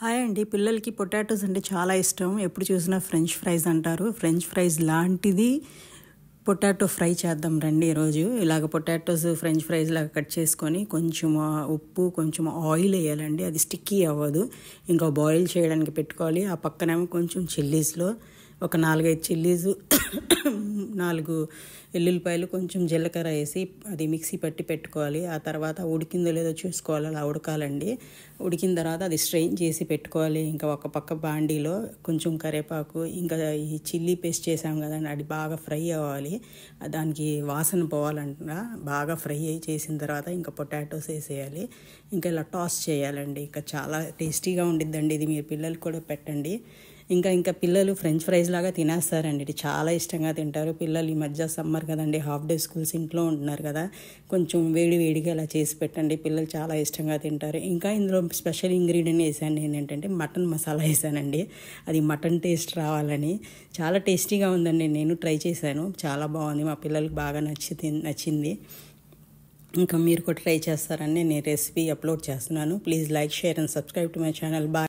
Hi అండి. పిల్లలకి potatoes అంటే చాలా ఇష్టం. ఎప్పుడు చూసినా ఫ్రెంచ్ ఫ్రైస్ అంటారు. ఫ్రెంచ్ ఫ్రైస్ లాంటిది పొటాటో ఫ్రై చేద్దాం రండి ఈరోజు. ఇలాగ పొటాటోస్ ఫ్రెంచ్ ఫ్రైస్ లాగా కట్ చేసుకొని కొంచెం ఉప్పు, కొంచెం ఆయిల్ వేయాలండి. అది స్టిక్కీ అవ్వదు. ఇంకా బాయిల్ చేయడానికి పెట్టుకోవాలి. ఆ పక్కనేమో కొంచెం చిల్లీస్లో ఒక 4-5 చిల్లీస్, 4 వెల్లుల్లిపాయలు, కొంచెం జీలకర్ర వేసి అది మిక్సీ పట్టి పెట్టుకోవాలి. ఆ తర్వాత ఉడికిందో లేదో చూసుకోవాలి. అలా ఉడకాలండి. ఉడికిన తర్వాత అది స్ట్రెయిన్ చేసి పెట్టుకోవాలి. ఇంకా ఒక పక్క బాండీలో కొంచెం కరివేపాకు, ఇంకా ఈ చిల్లీ పేస్ట్ చేసాం కదండి, అది బాగా ఫ్రై అవ్వాలి. దానికి వాసన పోవాలంట. బాగా ఫ్రై చేసిన తర్వాత ఇంకా పొటాటోస్ వేసేయాలి. ఇంకా ఇలా టాస్ చేయాలండి. ఇంకా చాలా టేస్టీగా ఉండిద్దండి. ఇది మీరు పిల్లలకి కూడా పెట్టండి. ఇంకా పిల్లలు ఫ్రెంచ్ ఫ్రైస్ లాగా తినేస్తారండి. ఇది చాలా ఇష్టంగా తింటారు పిల్లలు. ఈ మధ్య సమ్మర్ కదండి, హాఫ్ డే స్కూల్స్ ఇంట్లో ఉంటున్నారు కదా, కొంచెం వేడిగా ఇలా చేసి పెట్టండి. పిల్లలు చాలా ఇష్టంగా తింటారు. ఇంకా ఇందులో స్పెషల్ ఇంగ్రీడియంట్ వేసాను నేను, ఏంటంటే మటన్ మసాలా వేసానండి. అది మటన్ టేస్ట్ రావాలని. చాలా టేస్టీగా ఉందండి. నేను ట్రై చేశాను, చాలా బాగుంది. మా పిల్లలకి బాగా నచ్చింది. ఇంకా మీరు కూడా ట్రై చేస్తారని నేను రెసిపీ అప్లోడ్ చేస్తున్నాను. Please like, share and subscribe to my channel. Bye.